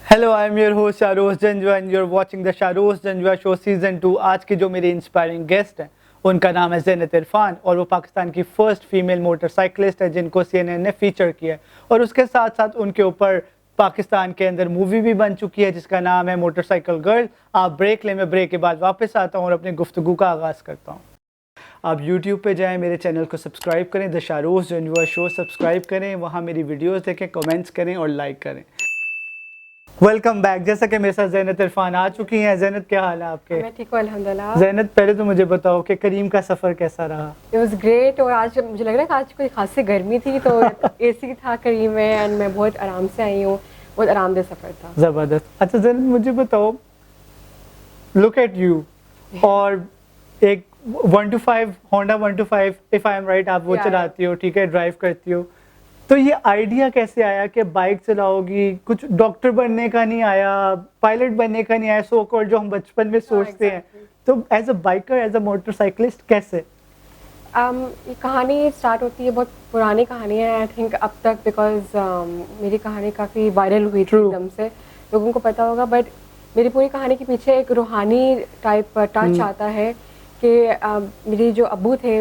Hello, I am your host Shahroz Janjua and you are watching the Shahroz Janjua show season 2। आज के जो मेरे इंस्पायरिंग गेस्ट हैं उनका नाम है ज़ैनत इरफान और वो पाकिस्तान की फर्स्ट फीमेल मोटरसाइकिलिस्ट है जिनको CNN ने फीचर किया है। और उसके साथ साथ उनके ऊपर पाकिस्तान के अंदर मूवी भी बन चुकी है जिसका नाम है मोटरसाइकिल गर्ल। आप ब्रेक लें, मैं ब्रेक के बाद वापस आता हूँ और अपनी गुफ्तगू का आगाज़ करता हूँ। आप YouTube पे जाएं, मेरे चैनल को सब्सक्राइब करें, the Shahroz Janjua show subscribe करें, वहाँ मेरी वीडियोस देखें, कमेंट्स करें और लाइक करें। Welcome back. जैसा कि मेरे साथ ज़ैनत इरफान आ चुकी हैं। ज़ैनत, क्या हाल है आपके? मैं ठीक हूँ अल्हम्दुलिल्लाह। ज़ैनत, पहले तो मुझे बताओ कि करीम का सफ़र कैसा रहा? It was great. और आज मुझे लग रहा है कि आज कोई खासी गर्मी थी तो एसी था करीम में एंड मैं बहुत आराम से आई हूँ। बहुत आरामदेह सफ़र था। ज़बरदस्त। अच्छा ज़ैनत, मुझे बताओ, लुक एट यू और एक 125 Honda 125 if I am right, आप वो चलाती हो, ठीक है, ड्राइव करती हो। तो ये आइडिया कैसे आया कि बाइक चलाओगी? कुछ डॉक्टर बनने का नहीं आया, पायलट बनने का नहीं आया, सो कॉल्ड जो हम बचपन में सोचते हैं। तो as a biker, as a motorcyclist कैसे? ये कहानी स्टार्ट होती है, बहुत पुरानी कहानी है आई थिंक अब तक, बिकॉज मेरी कहानी काफ़ी वायरल हुई थी एकदम से, लोगों को पता होगा। बट मेरी पूरी कहानी के पीछे एक रूहानी टाइप टच आता है कि मेरी जो अब्बू थे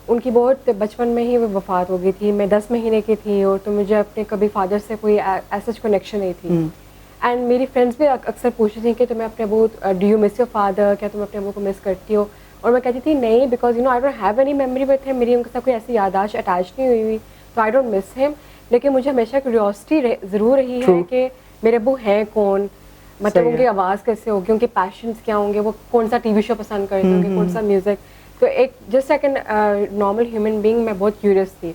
उनकी बहुत बचपन में ही वो वफ़ात हो गई थी। मैं 10 महीने की थी और तो मुझे अपने कभी फादर से कोई ऐसा कनेक्शन नहीं थी। एंड मेरी फ्रेंड्स भी अक्सर पूछती थी कि तुम्हें अपने अब्बू, do you miss your father, क्या तुम अपने अब्बू को मिस करती हो? और मैं कहती थी नहीं, because I don't have any memory with him, मेरी उनके साथ कोई ऐसी याददाश्त अटैच नहीं हुई हुई, तो आई डोंट मिस हिम। लेकिन मुझे हमेशा क्यूरियोसिटी ज़रूर रही है कि मेरे अब्बू हैं कौन, मतलब उनकी आवाज़ कैसे होगी, उनके पैशंस क्या होंगे, वो कौन सा TV शो पसंद करते होंगे, कौन सा म्यूज़िक। तो एक just like an normal human being मैं बहुत क्यूरियस थी।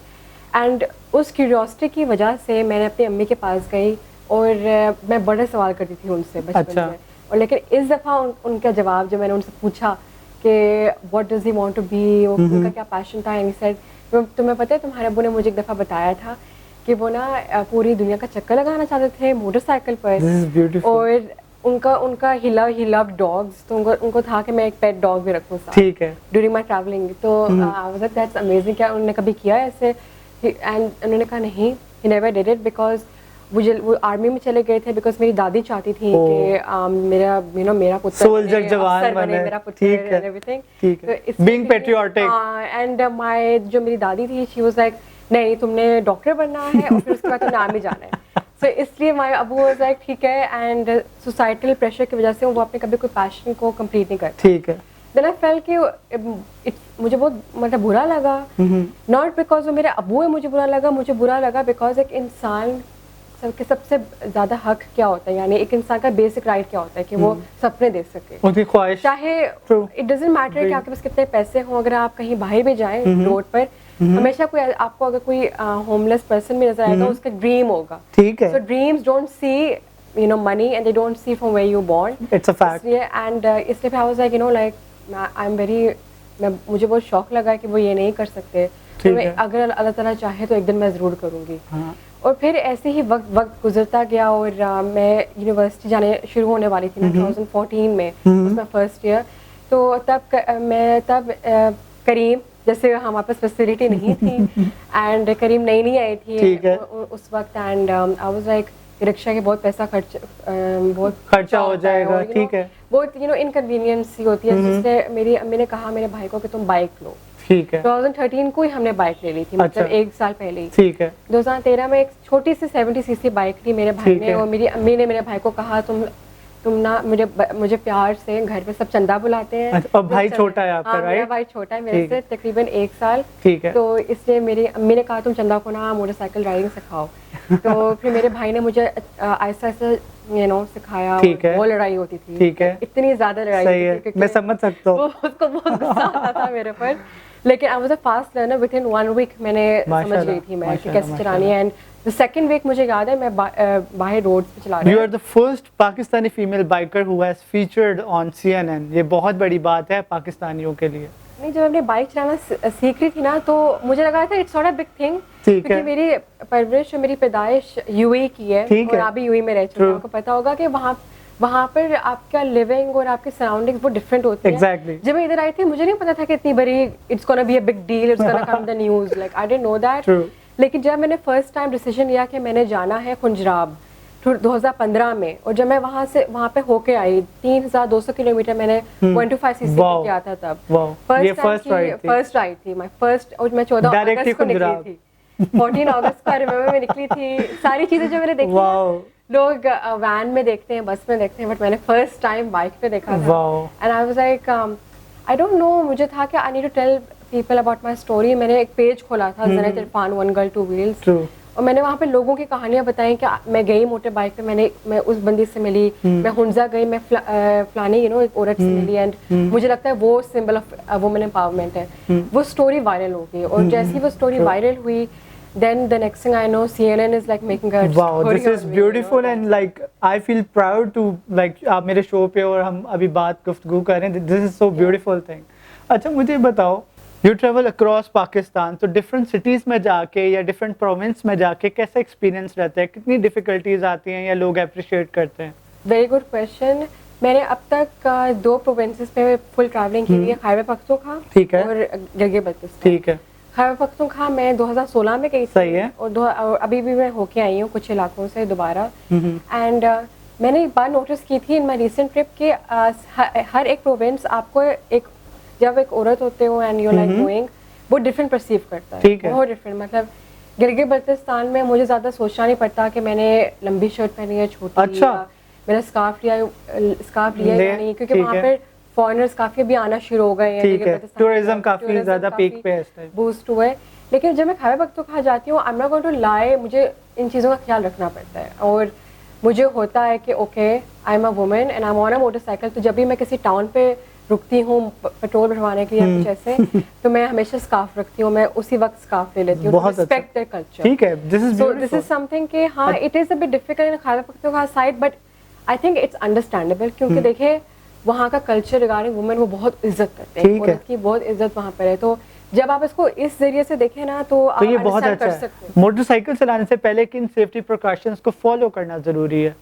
एंड उस क्यूरियोसिटी की वजह से मैंने अपनी अम्मी के पास गई और मैं बड़े सवाल करती थी उनसे बचपन में। और लेकिन इस दफ़ा उनका जवाब, जब मैंने उनसे पूछा कि what does he want to be, उनका क्या पैशन था, एंड सेड तुम्हें पता है तुम्हारे अब्बू ने मुझे एक दफ़ा बताया था कि वो ना पूरी दुनिया का चक्कर लगाना चाहते थे मोटरसाइकिल पर। और उनका ही लव डॉग्स, तो उनको था कि मैं एक पेट डॉग भी रखूं साथ, ठीक है, ड्यूरिंग माय ट्रैवलिंग। तो I was like that's amazing, क्या उन्होंने कभी किया ऐसे? एंड उन्होंने कहा नहीं, he never did it, because वो आर्मी में चले गए थे, बिकॉज मेरी दादी चाहती थी कि मेरा पुत्र सोल्जर जवान बने, मेरा पुत्र and everything, being patriotic. And my जो मेरी दादी थी, शी वाज लाइक नहीं, तुमने डॉक्टर बनना है और फिर उसके बाद तुमने आर्मी जाना है। सो इसलिए माय अब्बू वाज लाइक ठीक है, एंड सोसाइटल प्रेशर की वजह से वो अपने कभी कोई पैशन को कंप्लीट नहीं करते, ठीक है। देन आई फेल्ट कि मुझे बहुत मतलब बुरा लगा, नॉट बिकॉज वो मेरे अब्बू है मुझे बुरा लगा बिकॉज एक इंसान सबके सबसे ज़्यादा हक क्या होता है, यानी एक इंसान का बेसिक राइट क्या होता है कि वो सपने देख सके, उसकी ख्वाहिश, चाहे इट डजंट मैटर कि आपके पास कितने पैसे हों। अगर आप कहीं बाहर भी जाएं रोड पर, हमेशा कोई आपको अगर कोई होमलेस पर्सन भी नजर आएगा, उसका ड्रीम होगा, ठीक है। So dreams don't see money and they don't see from where you born, it's a fact. And इसलिए I was like like I am very, मुझे बहुत शौक लगा कि वो ये नहीं कर सकते, तो मैं अगर अल्लाह ताला चाहे तो एक दिन मैं ज़रूर करूँगी। और फिर ऐसे ही वक्त गुजरता गया और मैं यूनिवर्सिटी जाने शुरू होने वाली थी 2014 में, उसमें फर्स्ट ईयर। तो तब करीम, जैसे हमारे पास फैसिलिटी नहीं थी एंड करीम नई आई थी उस वक्त, and I was like rickshaw के बहुत पैसा बहुत खर्चा हो जाएगा, ठीक है, बहुत इनकन्वीनियंस ही होती है। जिससे मेरी अम्मी ने कहा मेरे भाई को कि तुम बाइक लो, ठीक है। 2013 को ही हमने बाइक ले ली थी, मतलब एक साल पहले ही, ठीक है। 2013 में एक छोटी सी 70cc बाइक ली मेरे भाई ने, और मेरी अम्मी ने मेरे भाई को कहा तुम ना मुझे प्यार से घर पे सब चंदा बुलाते हैं। और भाई छोटा है आपका, राइट? मेरा भाई छोटा है मेरे से तकरीबन 1 साल, ठीक है। तो इसलिए मेरी अम्मी ने कहा तुम चंदा को ना मोटरसाइकिल राइडिंग सिखाओ। तो फिर मेरे भाई ने मुझे आहिस्ता आहिस्ता सिखाया, वो लड़ाई होती थी, ठीक है, इतनी ज्यादा लड़ाई होती थी, मैं समझ सकता हूँ, उसको बहुत गुस्सा आता था मेरे पर। लेकिन I was a fast learner, within 1 week मैंने समझ गई थी मैं कि कैसे चलानी है। एंड द सेकंड वीक मुझे याद है मैं बाहर रोड्स पे चला रही हूं। You are the first Pakistani female biker who has featured on CNN। ये बहुत बड़ी बात है पाकिस्तानियों के लिए। नहीं, जब मैंने बाइक चलाना सीख रही थी ना, तो मुझे लगा था it's not a big thing, क्योंकि मेरी परवरिश और मेरी पैदाइश यूएई की है और आप भी यूएई में रह चुके हैं, आपको पता होगा कि वहाँ पर आपका लिविंग और आपके सराउंडिंग्स बहुत डिफरेंट होती है। जब मैं इधर आई थी मुझे नहीं पता था कि इतनी बड़ी it's gonna be a big deal, it's gonna come the news, like I didn't know that. लेकिन जब मैंने फर्स्ट टाइम डिसीजन लिया कि मैंने जाना है खुंजराब, 2015 में, और जब मैं वहाँ पे होके आई 3200 किलोमीटर मैंने 125 सीसी Wow. किया था तब। Wow. ये first ride थी। माय फर्स्ट, और मैं 14 Direct अगस्त को निकली गुजरात। थी। 14 अगस्त को रिमेम्बर मैं निकली थी। सारी चीजें जो मैंने देखी हैं, Wow. लोग वैन में देखते हैं, बस में देखते हैं, बट मैंने फर्स्ट टाइम बाइक पे देखा था। Wow. And I was like I don't know, मुझे था कि I need to tell people about my story. मैंने एक पेज खोला था, Zenith Irfan one girl two wheels, True. और मैंने वहाँ पे लोगों की कहानियाँ बताई कि मैं गई मोटर बाइक पे, मैं उस बंदी से मिली, मैं हुंजा गई, मैं फलानी एक औरत से मिली, एंड मुझे लगता है वो सिंबल ऑफ वुमेन एम्पावरमेंट है। वो स्टोरी वायरल हो गई, और जैसे ही वो स्टोरी वायरल हुई, then the next thing I know, CNN is like making a Wow, story this is on me, beautiful and like I feel proud to like आप मेरे शो पे और हम अभी बात गुफ्तगू कर रहे हैं, this is so beautiful thing। अच्छा मुझे बताओ, you travel across पाकिस्तान, तो different cities में जाके या different province में जाके कैसा experience रहता है, कितनी difficulties आती हैं या लोग appreciate करते हैं? Very good question। मैंने अब तक 2 प्रोविंसेस पे फुल ट्रैवलिंग की है, खैबर पख्तूनख्वा ठीक है। और गिलगित बल्तिस्तान। ठीक है। खैबर पख्तूनख्वा मैं 2016 में गई थी। सही है। और अभी भी मैं होके आई हूँ कुछ इलाकों से दोबारा। एंड मैंने एक बार नोटिस की थी इन माई रिसेंट ट्रिप कि हर एक प्रोविंस आपको जब एक औरत होते हो एंड यू लाइक गोइंग, वो डिफरेंट परसीव करता है। ठीक है। बहुत डिफरेंट, मतलब गिलगित बल्तिस्तान में मुझे ज़्यादा सोचना नहीं पड़ता कि मैंने लंबी शर्ट पहनी है, छोटी, अच्छा। मैंने स्कार्फ लिया या नहीं, क्योंकि वहाँ पे फॉरेनर्स काफी भी आना शुरू हो गए हैं। ठीक है, टूरिज्म काफी ज्यादा पीक पे है इस टाइम, बूस्ट हुआ है। लेकिन जब मैं खैबर पख्तूनख्वा जाती हूँ, I am not going to lie, मुझे इन चीज़ों का ख्याल रखना पड़ता है, और मुझे होता है कि okay I am a women and I M on a motorcycle, तो जब भी मैं किसी टाउन पे रुकती हूँ पेट्रोल भरवाने के लिए कुछ ऐसे, तो मैं हमेशा स्कार्फ रखती हूँ, मैं उसी वक्त स्कार्फ ले लेती हूँ, रिस्पेक्ट देयर कल्चर। ठीक है, दिस इज समथिंग कि हाँ, it is a bit difficult in Khyber Pakhtunkhwa side, but I think it's understandable, क्योंकि देखिए वहाँ का कल्चर रिगार्डिंग वुमेन वो बहुत इज्जत करते हैं, औरत की बहुत इज्जत वहाँ पर है। तो जब आप इसको इस जरिए से देखें ना, तो आप ये बहुत अच्छा कर है। सकते हैं। मोटरसाइकिल चलाने से पहले किन सेफ्टी प्रिकॉशंस को फॉलो करना जरूरी है?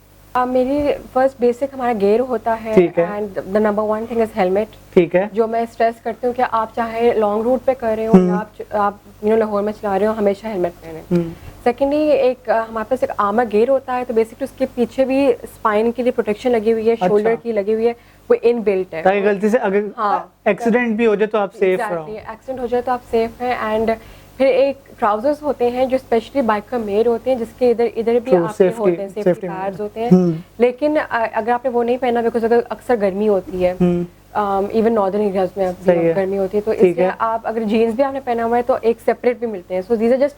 मेरी फर्स्ट बेसिक हमारा गियर होता है, and the number 1 thing is helmet. ठीक है, जो मैं स्ट्रेस करती हूँ कि आप चाहे लॉन्ग रूट पे कर रहे हो या आप लाहौर में चला रहे हो, हमेशा हेलमेट पहने। सेकेंडली एक हमारे पास एक आर्मर गियर होता है, तो बेसिकली उसके पीछे भी स्पाइन के लिए प्रोटेक्शन लगी हुई है, शोल्डर की लगी हुई है, वो इन बिल्ट है, ताकि गलती से अगर एक्सीडेंट भी हो जाए तो आप सेफ रहो। एक्सीडेंट हो जाए तो आप सेफ हैं। एंड फिर एक ट्राउजर्स होते हैं जो स्पेशली बाइक का मेड होते हैं, जिसके इधर भी आपके होते हैं, सेफ्टी पैड्स होते हैं। लेकिन अगर आपने वो नहीं पहना, बिकॉज अगर अक्सर गर्मी होती है, इवन नॉर्दर्न एरियाज में गर्मी होती है, तो इसलिए आप अगर जीन्स भी आपने पहना हुआ है तो एक सेपरेट भी मिलते हैं। So these are just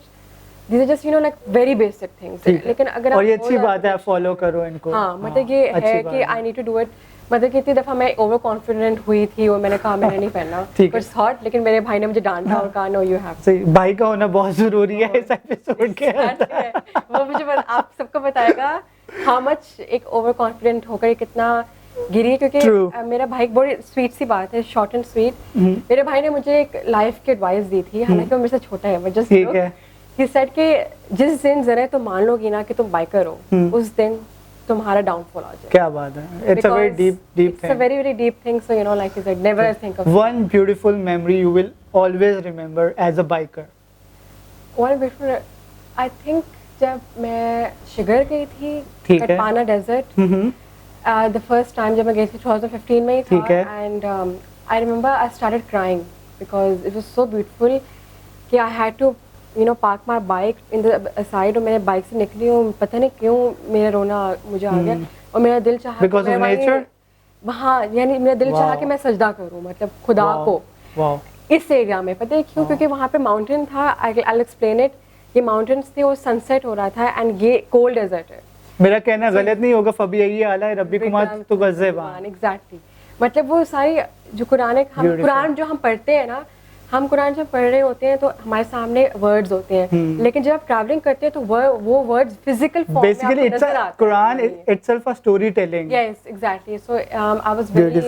like very basic things. लेकिन अगर और ये अच्छी बात है, आप फॉलो करो इनको। हाँ, मतलब ये है कि I need to do it. मतलब कितनी दफा मैं ओवर कॉन्फिडेंट हुई थी और मैंने कहा मैंने नहीं पहना, इट्स हॉट, लेकिन मेरे भाई ने मुझे डांटा और कहा नो यू हैव। सही, भाई का होना बहुत जरूरी है इस एपिसोड के अंदर। वो मुझे आप सबको बताएगा हाउ मच एक ओवर कॉन्फिडेंट होकर कितना गिरी, क्योंकि मेरा भाई, बड़ी स्वीट सी बात है, शॉर्ट एंड स्वीट, मेरे भाई ने मुझे एक लाइफ की एडवाइस दी थी, हालांकि वो मेरे से छोटा है, बट जस्ट ही सेड कि जिस दिन जरा तुम मान लोगी ना कि तुम बाइकर हो, उस दिन तुम्हारा डाउनफॉल आ जाए। क्या बात है, it's a very deep thing, it's a very deep thing, so like you said never think of one beautiful memory you will always remember as a biker. One beautiful, I think जब मैं शिगर गई थी Katpana desert, the first time जब मैं गई थी 2015 में ही था, and I remember I started crying because it was so beautiful कि I had to park my bike in the side, और मैंने बाइक से निकली हूँ, पता नहीं क्यों मेरा रोना मुझे आ गया, और मेरा दिल चाहा वहाँ, यानी मेरा दिल चाहा कि मैं सजदा करूँ, मतलब खुदा को इस एरिया में। पता है क्यों? क्योंकि वहाँ पे माउंटेन था, आई विल एक्सप्लेन इट, ये माउंटेन्स थे और सनसेट हो रहा था, एंड ये कोल्ड डेजर्ट है। मेरा कहना गलत नहीं होगा, फबी यही आला है रब्बी कुमार तो गज़ेबान। एग्जैक्टली, मतलब वो सारी जो कुरान जो हम पढ़ते हैं ना, हम कुरान जब पढ़ रहे होते हैं तो हमारे सामने वर्ड्स होते हैं, लेकिन जब आप ट्रैवलिंग करते हैं तो वो वर्ड्स फिजिकल फॉर्म में आपको नजर आते हैं। Quran itself a storytelling. Yes, exactly. So I was very,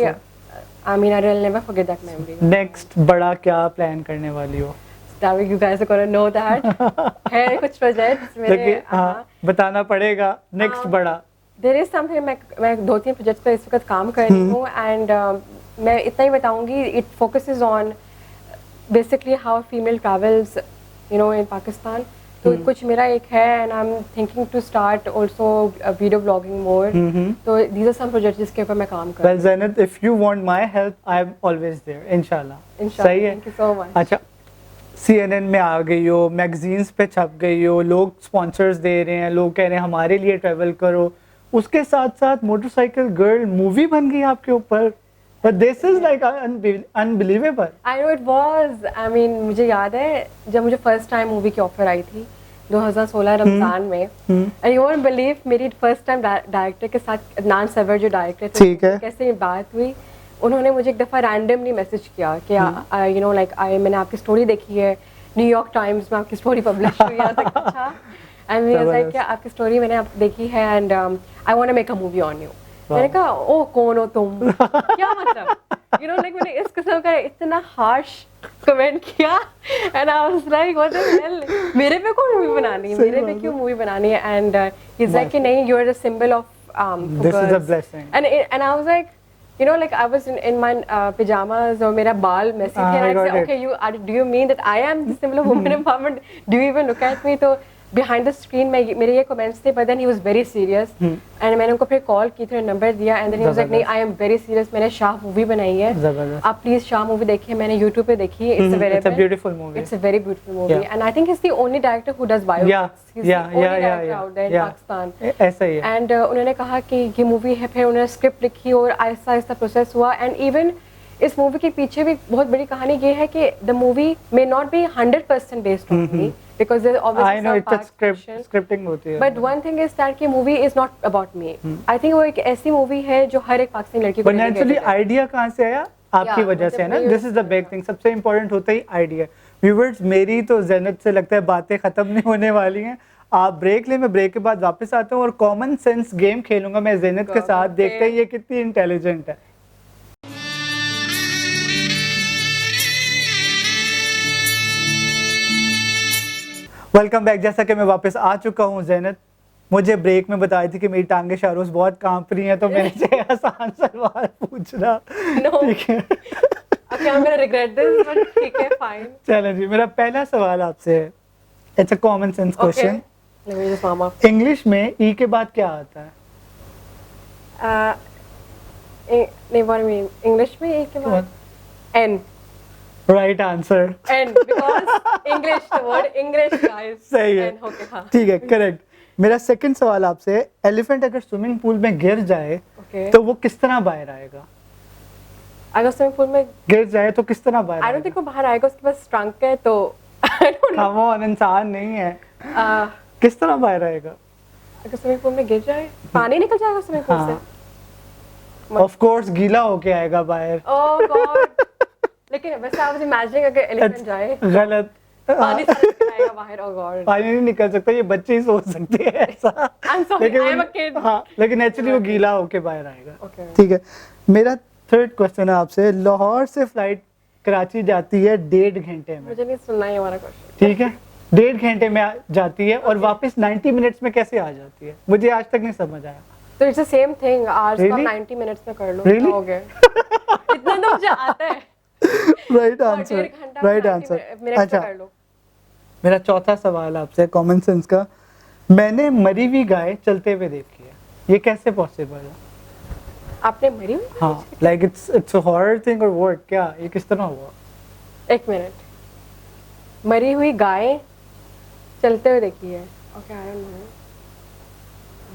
I mean, I will never forget that memory. Next बड़ा क्या प्लान करने वाली हो? You guys are gonna know that. है कुछ प्रोजेक्ट्स मेरे, हाँ बताना पड़ेगा। नेक्स्ट बड़ा there is something, मैं 2-3 प्रोजेक्ट्स पे इस वक्त काम कर रही हूँ, एंड मैं इतना ही बताऊंगी, it focuses on basically how female travels in Pakistan, तो कुछ मेरा एक है and I am thinking to start also video blogging more, तो दीज आर सम प्रोजेक्ट्स जिसके ऊपर मैं काम कर रही well Zainat, if you want my help I am always there इंशाल्लाह। हूं। सही है। Thank you so much. अच्छा, CNN में आ गई हो, मैगजीन्स पे छप गई हो, लोग स्पॉन्सर्स दे रहे हैं, लोग कह रहे हैं हमारे लिए ट्रैवल करो, उसके साथ साथ मोटरसाइकिल गर्ल मूवी बन गई आपके ऊपर, but this is like unbelievable. I know it was, I mean मुझे याद है जब मुझे फर्स्ट टाइम मूवी की ऑफर आई थी 2016 रमजान में, एंड यू वोंट बिलीव मेरी फर्स्ट टाइम डायरेक्टर के साथ, अदनान सवर जो डायरेक्टर थे, ठीक है। कैसे ये बात हुई, उन्होंने मुझे एक दफ़ा रैंडमली मैसेज किया कि यू नो लाइक मैंने आपकी स्टोरी देखी है, न्यूयॉर्क टाइम्स में आपकी स्टोरी पब्लिश हुई है। तो अच्छा, एंड मी वाज लाइक क्या आपकी स्टोरी मैंने आप देखी है and I want to make a movie on you. मैंने कहा ओ कौन हो तुम, क्या मतलब, यू नो लाइक मैंने इस किस्म का इतना हार्श कमेंट किया and I was like what the hell, मेरे पे कौन मूवी बनानी है, मेरे पे क्यों मूवी बनानी है, एंड ही इज लाइक कि नहीं, you are the symbol of this is a blessing. And I was like, you know, like I was in my pajamas और मेरा बाल messy थे, and I said, okay, do you mean that I am the symbol of women empowerment? Do you even look at me? तो behind the screen में मेरे ये comments थे, but then he was very serious, and मैंने उनको फिर call की थी, नंबर दिया, and then he was like, नहीं, I am very serious, मैंने शाह मूवी बनाई है, आप प्लीज शाह मूवी देखिए, मैंने YouTube पे देखी है, it's available, it's a beautiful movie, it's a very beautiful movie, and I think he's the only director who does biopics, he's the only director out there in Pakistan, ऐसा ही है। and उन्होंने कहा कि ये movie है, फिर उन्होंने script लिखी और आहिस्ता आहिस्ता प्रोसेस हुआ, एंड इवन इस मूवी के पीछे भी बहुत बड़ी कहानी ये है कि the movie may not be 100% based on me, because there's obviously I know some it's a parts script, fiction, scripting होती है, but one thing is that कि movie is not about me. I think वो एक ऐसी movie है जो हर एक पाकिस्तानी लड़की को but naturally आइडिया कहाँ से आया, आपकी वजह से है ना, this is the big thing, सबसे इम्पोर्टेंट होता ही आइडिया। व्यूअर्स, मेरी तो ज़ैनत से लगता है बातें खत्म नहीं होने वाली हैं, आप ब्रेक ले, मैं ब्रेक के बाद वापस आता हूँ और कॉमन सेंस गेम खेलूंगा मैं ज़ैनत के साथ, देखते हैं ये कितनी इंटेलिजेंट है। Welcome back. जैसा कि मैं वापस आ चुका हूँ, ज़ैनत मुझे ब्रेक में बताई थी कि मेरी टांगे शारोज बहुत कांप रही हैं, तो मेरे से आसान सवाल पूछना, ठीक है? Okay, I'm gonna regret this, but ठीक है, fine. चलो जी, मेरा पहला सवाल आपसे है, it's a common sense question. Let me just warm up. English में ई के बाद क्या आता है? नहीं, what do you mean? English में एक के बाद N. Right answer. N, because English, the word English, guys. सही है, N, okay, हाँ. ठीक है, करेक्ट। मेरा सेकंड सवाल आपसे, एलिफेंट अगर स्विमिंग पूल में गिर जाए Okay. तो वो किस तरह बाहर आएगा? अगर स्विमिंग पूल में गिर जाए तो किस तरह बाहर I आएगा? don't think वो बाहर आएगा, उसके पास ट्रंक है, तो I don't know. Come on, इंसान नहीं है, Uh, किस तरह बाहर आएगा? अगर स्विमिंग पूल में गिर जाए, पानी निकल जाएगा स्विमिंग पूल से? ऑफ कोर्स गीला होके आएगा बाहर। Oh God. लेकिन वैसे I was imagining अगर एलिफेंट जाए, गलत, पानी से निकल आएगा बाहर, oh God. पानी नहीं निकल सकता, ये बच्चे ही सोच सकते हैं ऐसा। I'm sorry, I am a kid. हाँ, लेकिन एक्चुअली वो गीला होके बाहर आएगा। Okay. ठीक है, मेरा थर्ड क्वेश्चन है आपसे, लाहौर से फ्लाइट कराची जाती है 1.5 घंटे में, मुझे नहीं सुनना है हमारा क्वेश्चन। ठीक है? 1.5 घंटे में जाती है और वापस 90 मिनट्स में कैसे आ जाती है? मुझे आज तक नहीं समझ आया। तो it's the same thing, hours को Really? 90 मिनट्स में कर लो, Really? हो गया। इतना तो मुझे आता है। राइट और आंसर, 1.5 घंटा राइट 90 आंसर। मिनट्स में अच्छा, कर लो। मेरा चौथा सवाल आपसे कॉमन सेंस का, मैंने मरी हुई गाय चलते हुए देखी है, ये कैसे पॉसिबल है? आपने मरी हुई? हाँ, like it's a horror thing और व्हाट, क्या ये किस तरह हुआ? एक मिनट, मरी हुई गाय चलते हुए देखी है, okay, I don't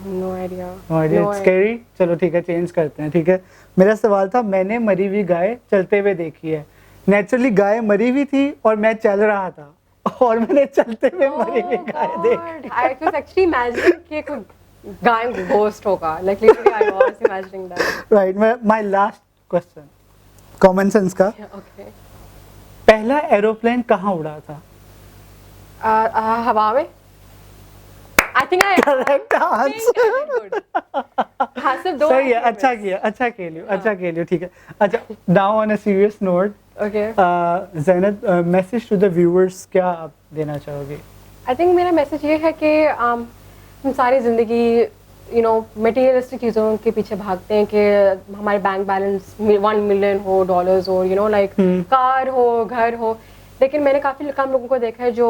know, no idea, no idea, it's scary. चलो ठीक है, चेंज करते हैं, ठीक है? मेरा सवाल था, मैंने मरी हुई गाय चलते हुए देखी है, नेचुरली गाय मरी हुई थी और मैं चल रहा था और मैंने चलते हुए मरी हुई गाय देखी। आई वाज एक्चुअली इमेजिनिंग कि कोई गाय घोस्ट होगा, like literally I was imagining that. Right, my last question common sense का, ओके, पहला एरोप्लेन कहाँ उड़ा था? हवा में। I think I correct answer, हाँ, सिर्फ दो सही है, answer अच्छा मिले। किया, अच्छा खेलियो, अच्छा खेलियो, ठीक है? अच्छा, now on a serious note, okay, Zainat, message to the viewers क्या आप देना चाहोगे? आई थिंक मेरा मैसेज ये है कि हम सारी ज़िंदगी यू नो मटेरियलिस्टिक चीज़ों के पीछे भागते हैं कि हमारे बैंक बैलेंस 1 मिलियन हो, डॉलर्स हो, यू नो लाइक कार हो, घर हो, लेकिन मैंने काफ़ी कम लोगों को देखा है जो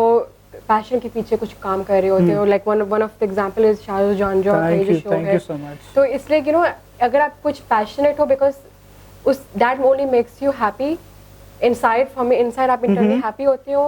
पैशन के पीछे कुछ काम कर रहे होते हो, like one of the example is Shahrukh जानजो का ये जो शो थैंक है। You so much. तो इसलिए यू नो अगर आप कुछ पैशनेट हो, बिकॉज उस that only makes you happy inside, from inside आप इंटरनली हैप्पी होते हो,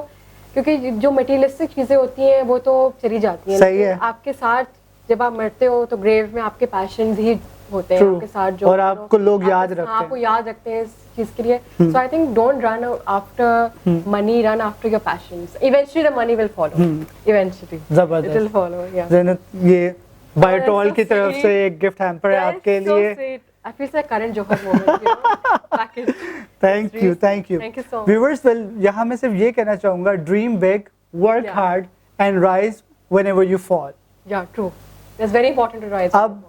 क्योंकि जो मटेरियलिस्टिक चीजें होती हैं वो तो चली जाती हैं, सही लेकिन है। आपके साथ जब आप मरते हो तो ग्रेव में आपके पैशन ही होते हैं True. आपके साथ, जो और आपको लोग याद रखते हैं। आपको याद रखते हैं इस चीज के लिए। So I think don't run after money, run after your passions, eventually the money will follow, eventually it जबरदस्त। Will follow. या ज़ैनत, ये बायोटॉल so की तरफ sweet. से एक गिफ्ट हैम्पर है आपके लिए। I feel like Karan Johar moment, you know, package. Thank you Thank you so much. Viewers. Well, यहाँ मैं सिर्फ ये कहना चाहूँगा, dream big, work Yeah. Hard and rise whenever you fall. Yeah, true. It's very important to rise. अब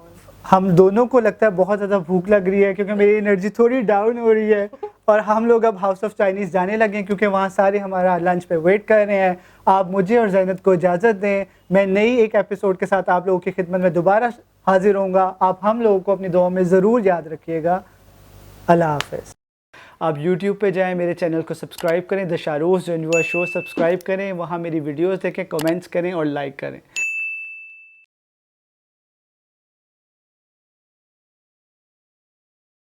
हम दोनों को लगता है बहुत ज़्यादा भूख लग रही है, क्योंकि मेरी एनर्जी थोड़ी डाउन हो रही है, और हम लोग अब हाउस ऑफ चाइनीज़ जाने लगे हैं, क्योंकि वहाँ सारे हमारा लंच पे वेट कर रहे हैं। आप मुझे और ज़ैनत को इजाज़त दें, मैं नई एक एपिसोड के साथ आप लोगों की खिदमत में दोबारा हाजिर होऊंगा। आप हम लोगों को अपनी दुआ में ज़रूर याद रखिएगा। अल्लाह हाफ़िज़। आप YouTube पे जाएं, मेरे चैनल को सब्सक्राइब करें, the Shahrukh Janjua show subscribe करें, वहाँ मेरी वीडियोस देखें, कमेंट्स करें और लाइक करें।